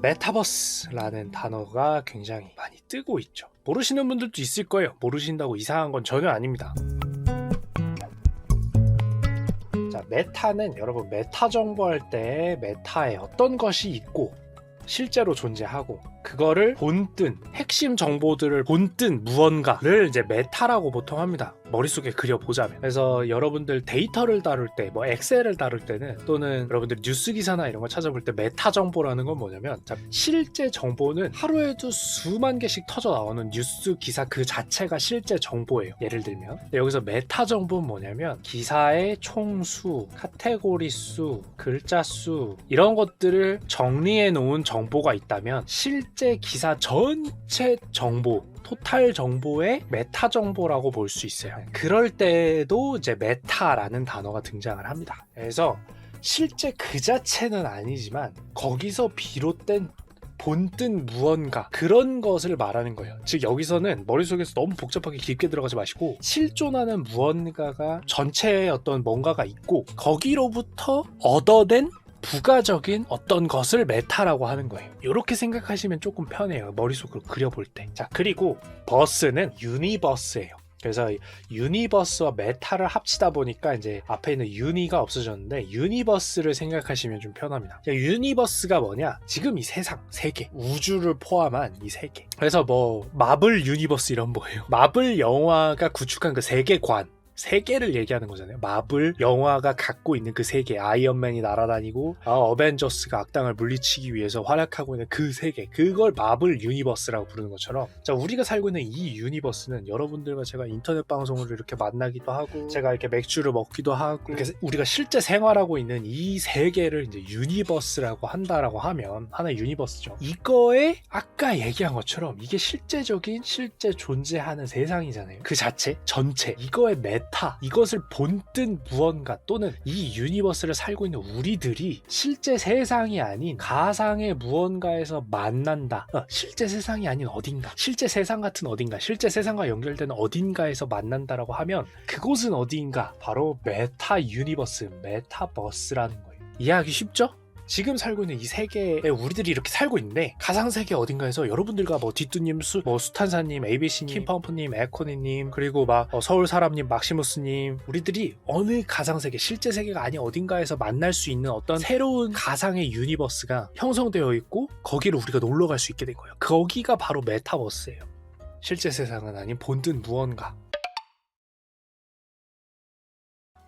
메타버스라는 단어가 굉장히 많이 뜨고 있죠. 모르시는 분들도 있을 거예요. 모르신다고 이상한 건 전혀 아닙니다. 자, 메타는 여러분 메타 정보할 때 메타에 어떤 것이 있고 실제로 존재하고 그거를 본뜬 핵심 정보들을 본뜬 무언가를 이제 메타라고 보통 합니다. 머릿속에 그려보자면. 그래서 여러분들 데이터를 다룰 때, 뭐 엑셀을 다룰 때는 또는 여러분들 뉴스 기사나 이런 거 찾아볼 때 메타 정보라는 건 뭐냐면, 자, 실제 정보는 하루에도 수만 개씩 터져 나오는 뉴스 기사 그 자체가 실제 정보예요. 예를 들면 여기서 메타 정보는 뭐냐면 기사의 총수, 카테고리 수, 글자 수 이런 것들을 정리해 놓은 정보가 있다면 실제 기사 전체 정보, 토탈 정보의 메타 정보라고 볼 수 있어요. 그럴 때도 이제 메타라는 단어가 등장을 합니다. 그래서 실제 그 자체는 아니지만 거기서 비롯된 본뜬 무언가, 그런 것을 말하는 거예요. 즉 여기서는 머릿속에서 너무 복잡하게 깊게 들어가지 마시고 실존하는 무언가가 전체에 어떤 뭔가가 있고 거기로부터 얻어낸 부가적인 어떤 것을 메타라고 하는 거예요. 이렇게 생각하시면 조금 편해요. 머릿속으로 그려볼 때. 자, 그리고 버스는 유니버스예요. 그래서 유니버스와 메타를 합치다 보니까 이제 앞에 있는 유니가 없어졌는데 유니버스를 생각하시면 좀 편합니다. 유니버스가 뭐냐? 지금 이 세상, 세계, 우주를 포함한 이 세계. 그래서 뭐 마블 유니버스 이런 뭐예요? 마블 영화가 구축한 그 세계관, 세계를 얘기하는 거잖아요. 마블 영화가 갖고 있는 그 세계, 아이언맨이 날아다니고 어벤져스가 악당을 물리치기 위해서 활약하고 있는 그 세계, 그걸 마블 유니버스라고 부르는 것처럼, 자, 우리가 살고 있는 이 유니버스는 여러분들과 제가 인터넷 방송으로 이렇게 만나기도 하고 제가 이렇게 맥주를 먹기도 하고 이렇게 우리가 실제 생활하고 있는 이 세계를 이제 유니버스라고 한다라고 하면 하나의 유니버스죠. 이거에 아까 얘기한 것처럼 이게 실제 존재하는 세상이잖아요. 그 자체, 전체, 이거의 메타, 이것을 본뜬 무언가 또는 이 유니버스를 살고 있는 우리들이 실제 세상이 아닌 가상의 무언가에서 만난다. 실제 세상이 아닌 어딘가, 실제 세상 같은 어딘가, 실제 세상과 연결되는 어딘가에서 만난다라고 하면 그곳은 어디인가? 바로 메타 유니버스, 메타버스라는 거예요. 이해하기 쉽죠? 지금 살고 있는 이 세계에 우리들이 이렇게 살고 있는데 가상세계 어딘가에서 여러분들과 뭐 뒷두님, 수탄사님, ABC님, 킴펌프님, 에코니님, 그리고 막 서울사람님, 막시무스님, 우리들이 어느 가상세계, 실제 세계가 아닌 어딘가에서 만날 수 있는 어떤 새로운 가상의 유니버스가 형성되어 있고 거기를 우리가 놀러 갈 수 있게 된 거예요. 거기가 바로 메타버스예요. 실제 세상은 아닌 본뜬 무언가.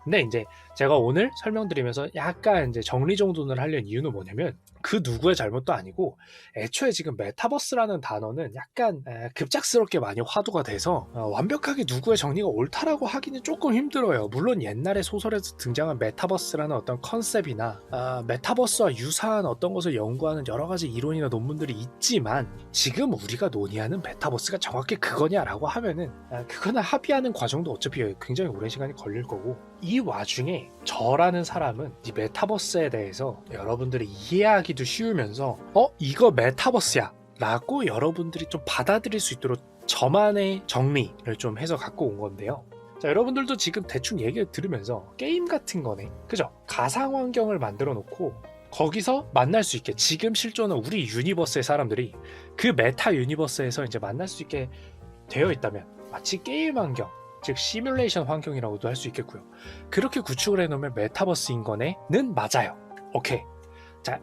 근데 이제 제가 오늘 설명드리면서 약간 이제 정리정돈을 하려는 이유는 뭐냐면 그 누구의 잘못도 아니고 애초에 지금 메타버스라는 단어는 약간 급작스럽게 많이 화두가 돼서 완벽하게 누구의 정리가 옳다라고 하기는 조금 힘들어요. 물론 옛날에 소설에서 등장한 메타버스라는 어떤 컨셉이나 메타버스와 유사한 어떤 것을 연구하는 여러 가지 이론이나 논문들이 있지만 지금 우리가 논의하는 메타버스가 정확히 그거냐라고 하면은 그거는 합의하는 과정도 어차피 굉장히 오랜 시간이 걸릴 거고, 이 와중에 저라는 사람은 이 메타버스에 대해서 여러분들이 이해하기도 쉬우면서 이거 메타버스야 라고 여러분들이 좀 받아들일 수 있도록 저만의 정리를 좀 해서 갖고 온 건데요. 자, 여러분들도 지금 대충 얘기를 들으면서 게임 같은 거네, 그죠? 가상 환경을 만들어 놓고 거기서 만날 수 있게, 지금 실존은 우리 유니버스의 사람들이 그 메타 유니버스에서 이제 만날 수 있게 되어 있다면 마치 게임 환경, 즉 시뮬레이션 환경이라고도 할 수 있겠고요. 그렇게 구축을 해놓으면 메타버스인 거네는 맞아요. 오케이. 자,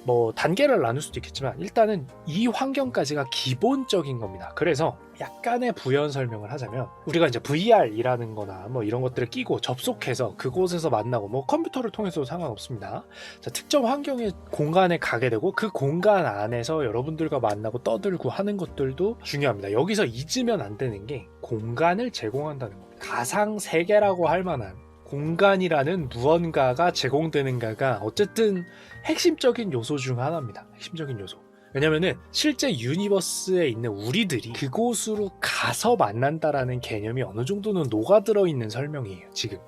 뭐 단계를 나눌 수도 있겠지만 일단은 이 환경까지가 기본적인 겁니다. 그래서 약간의 부연 설명을 하자면 우리가 이제 VR이라는 거나 뭐 이런 것들을 끼고 접속해서 그곳에서 만나고, 뭐 컴퓨터를 통해서도 상관없습니다. 자, 특정 환경의 공간에 가게 되고 그 공간 안에서 여러분들과 만나고 떠들고 하는 것들도 중요합니다. 여기서 잊으면 안 되는 게 공간을 제공한다는 겁니다. 가상 세계라고 할 만한 공간이라는 무언가가 제공되는가가 어쨌든 핵심적인 요소 중 하나입니다. 핵심적인 요소. 왜냐면은 실제 유니버스에 있는 우리들이 그곳으로 가서 만난다라는 개념이 어느 정도는 녹아들어 있는 설명이에요, 지금.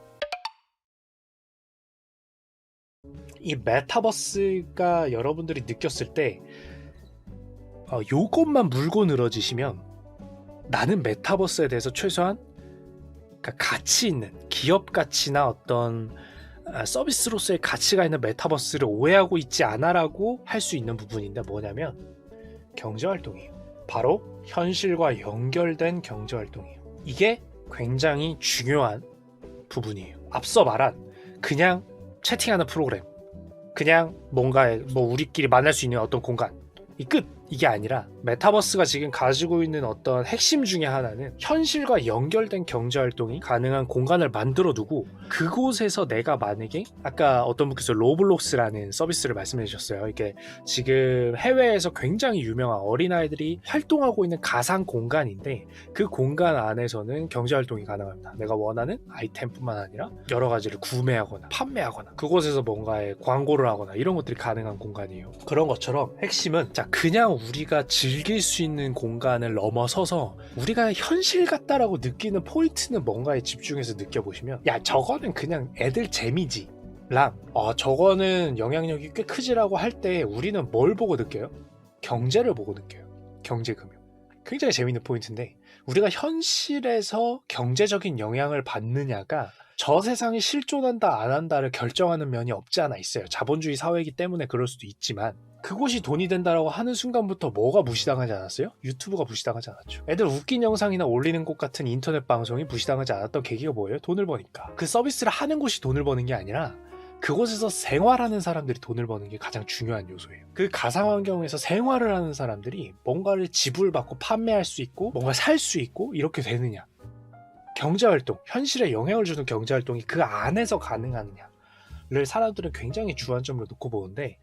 이 메타버스가 여러분들이 느꼈을 때 요것만 물고 늘어지시면 나는 메타버스에 대해서 최소한 가치 있는 기업 가치나 어떤 서비스로서의 가치가 있는 메타버스를 오해하고 있지 않아라고 할 수 있는 부분인데 뭐냐면 경제활동이에요. 바로 현실과 연결된 경제활동이에요. 이게 굉장히 중요한 부분이에요. 앞서 말한 그냥 채팅하는 프로그램, 그냥 뭔가 우리끼리 만날 수 있는 어떤 공간, 이 끝! 이게 아니라 메타버스가 지금 가지고 있는 어떤 핵심 중에 하나는 현실과 연결된 경제활동이 가능한 공간을 만들어 두고 그곳에서 내가 만약에 아까 어떤 분께서 로블록스라는 서비스를 말씀해 주셨어요. 이게 지금 해외에서 굉장히 유명한 어린아이들이 활동하고 있는 가상 공간인데 그 공간 안에서는 경제활동이 가능합니다. 내가 원하는 아이템뿐만 아니라 여러 가지를 구매하거나 판매하거나 그곳에서 뭔가의 광고를 하거나 이런 것들이 가능한 공간이에요. 그런 것처럼 핵심은 그냥 우리가 즐길 수 있는 공간을 넘어서서 우리가 현실 같다라고 느끼는 포인트는 뭔가에 집중해서 느껴보시면 야 저거는 그냥 애들 재미지 랑 저거는 영향력이 꽤 크지라고 할 때 우리는 뭘 보고 느껴요? 경제를 보고 느껴요. 경제금융. 굉장히 재밌는 포인트인데 우리가 현실에서 경제적인 영향을 받느냐가 저 세상이 실존한다 안 한다를 결정하는 면이 없지 않아 있어요. 자본주의 사회이기 때문에 그럴 수도 있지만 그곳이 돈이 된다라고 하는 순간부터 뭐가 무시당하지 않았어요? 유튜브가 무시당하지 않았죠. 애들 웃긴 영상이나 올리는 곳 같은 인터넷 방송이 무시당하지 않았던 계기가 뭐예요? 돈을 버니까. 그 서비스를 하는 곳이 돈을 버는 게 아니라 그곳에서 생활하는 사람들이 돈을 버는 게 가장 중요한 요소예요. 그 가상환경에서 생활을 하는 사람들이 뭔가를 지불받고 판매할 수 있고 뭔가 살 수 있고 이렇게 되느냐. 경제활동, 현실에 영향을 주는 경제활동이 그 안에서 가능하느냐를 사람들은 굉장히 주안점으로 놓고 보는데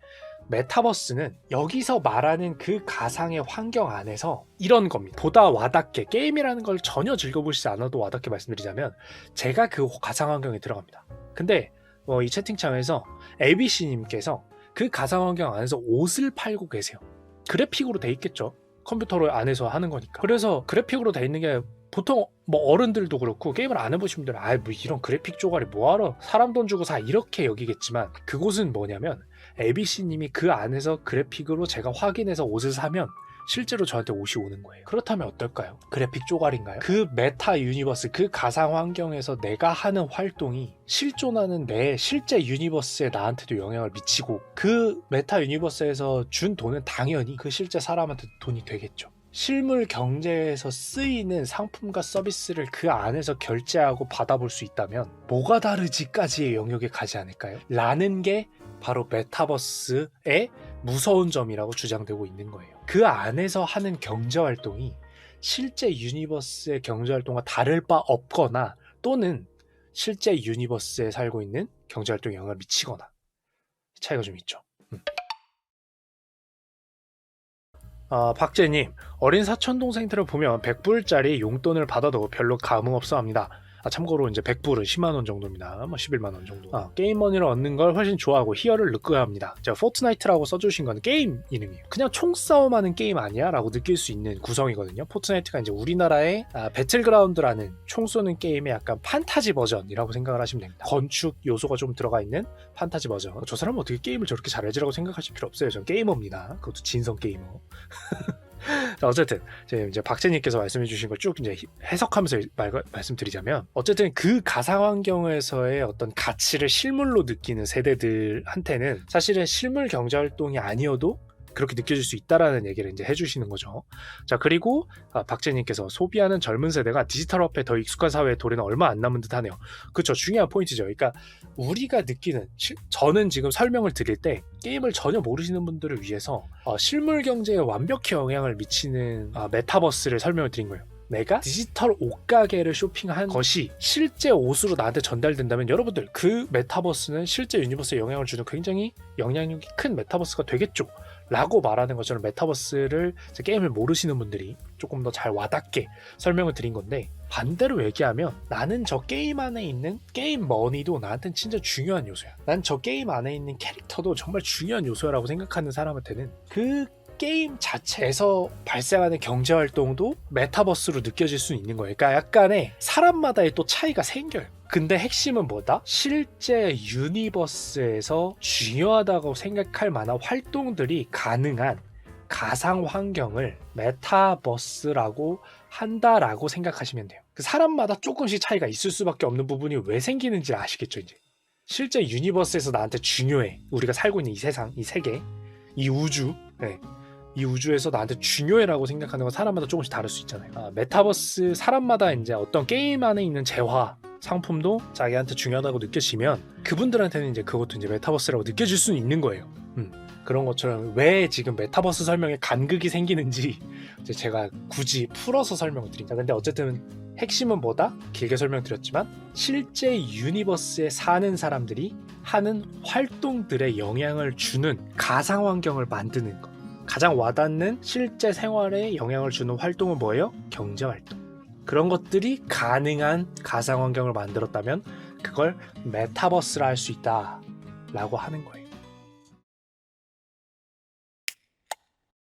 메타버스는 여기서 말하는 그 가상의 환경 안에서 이런 겁니다. 보다 와닿게 게임이라는 걸 전혀 즐겨보시지 않아도 와닿게 말씀드리자면 제가 그 가상 환경에 들어갑니다. 근데 이 채팅창에서 ABC님께서 그 가상 환경 안에서 옷을 팔고 계세요. 그래픽으로 돼 있겠죠. 컴퓨터 안에서 하는 거니까. 그래서 그래픽으로 돼 있는 게 보통 어른들도 그렇고 게임을 안 해보신 분들은 이런 그래픽 쪼가리 뭐하러 사람 돈 주고 사 이렇게 여기겠지만 그곳은 뭐냐면 ABC님이 그 안에서 그래픽으로 제가 확인해서 옷을 사면 실제로 저한테 옷이 오는 거예요. 그렇다면 어떨까요? 그래픽 쪼가리인가요? 그 메타 유니버스, 그 가상 환경에서 내가 하는 활동이 실존하는 내 실제 유니버스에 나한테도 영향을 미치고 그 메타 유니버스에서 준 돈은 당연히 그 실제 사람한테 돈이 되겠죠. 실물 경제에서 쓰이는 상품과 서비스를 그 안에서 결제하고 받아볼 수 있다면 뭐가 다르지까지의 영역에 가지 않을까요? 라는 게 바로 메타버스의 무서운 점이라고 주장되고 있는 거예요. 그 안에서 하는 경제활동이 실제 유니버스의 경제활동과 다를 바 없거나 또는 실제 유니버스에 살고 있는 경제활동에 영향을 미치거나 차이가 좀 있죠. 박재님, 어린 사촌동생들을 보면 100불짜리 용돈을 받아도 별로 감흥 없어 합니다. 참고로 이제 100불은 10만원 정도입니다. 11만원 정도. 게임머니를 얻는 걸 훨씬 좋아하고 희열을 느껴야 합니다. 제가 포트나이트라고 써주신 건 게임 이름이에요. 그냥 총싸움하는 게임 아니야? 라고 느낄 수 있는 구성이거든요. 포트나이트가 이제 우리나라의 배틀그라운드라는 총 쏘는 게임의 약간 판타지 버전이라고 생각을 하시면 됩니다. 건축 요소가 좀 들어가 있는 판타지 버전. 저 사람은 어떻게 게임을 저렇게 잘하지라고 생각하실 필요 없어요. 전 게이머입니다. 그것도 진성 게이머. 자, 어쨌든 이제 박재님께서 말씀해주신 걸 쭉 이제 해석하면서 말씀드리자면 어쨌든 그 가상 환경에서의 어떤 가치를 실물로 느끼는 세대들한테는 사실은 실물 경제 활동이 아니어도 그렇게 느껴질 수 있다라는 얘기를 이제 해주시는 거죠. 자, 그리고 박재님께서 소비하는 젊은 세대가 디지털 화폐에 더 익숙한 사회의 도래는 얼마 안 남은 듯하네요. 그렇죠. 중요한 포인트죠. 그러니까 우리가 느끼는 저는 지금 설명을 드릴 때 게임을 전혀 모르시는 분들을 위해서 실물 경제에 완벽히 영향을 미치는 메타버스를 설명을 드린 거예요. 내가 디지털 옷가게를 쇼핑한 것이 실제 옷으로 나한테 전달된다면 여러분들 그 메타버스는 실제 유니버스에 영향을 주는 굉장히 영향력이 큰 메타버스가 되겠죠 라고 말하는 것처럼 메타버스를 게임을 모르시는 분들이 조금 더 잘 와닿게 설명을 드린 건데 반대로 얘기하면 나는 저 게임 안에 있는 게임 머니도 나한테는 진짜 중요한 요소야. 난 저 게임 안에 있는 캐릭터도 정말 중요한 요소라고 생각하는 사람한테는 그 게임 자체에서 발생하는 경제활동도 메타버스로 느껴질 수 있는 거예요. 그러니까 약간의 사람마다의 또 차이가 생겨요. 근데 핵심은 뭐다? 실제 유니버스에서 중요하다고 생각할 만한 활동들이 가능한 가상 환경을 메타버스라고 한다라고 생각하시면 돼요. 그 사람마다 조금씩 차이가 있을 수밖에 없는 부분이 왜 생기는지 아시겠죠, 이제. 실제 유니버스에서 나한테 중요해. 우리가 살고 있는 이 세상, 이 세계, 이 우주, 네. 이 우주에서 나한테 중요해라고 생각하는 건 사람마다 조금씩 다를 수 있잖아요. 메타버스 사람마다 이제 어떤 게임 안에 있는 재화 상품도 자기한테 중요하다고 느껴지면 그분들한테는 이제 그것도 이제 메타버스라고 느껴질 수는 있는 거예요. 그런 것처럼 왜 지금 메타버스 설명에 간극이 생기는지 이제 제가 굳이 풀어서 설명을 드립니다. 근데 어쨌든 핵심은 뭐다? 길게 설명드렸지만 실제 유니버스에 사는 사람들이 하는 활동들에 영향을 주는 가상 환경을 만드는 것. 가장 와닿는 실제 생활에 영향을 주는 활동은 뭐예요? 경제활동. 그런 것들이 가능한 가상 환경을 만들었다면 그걸 메타버스라 할 수 있다 라고 하는 거예요.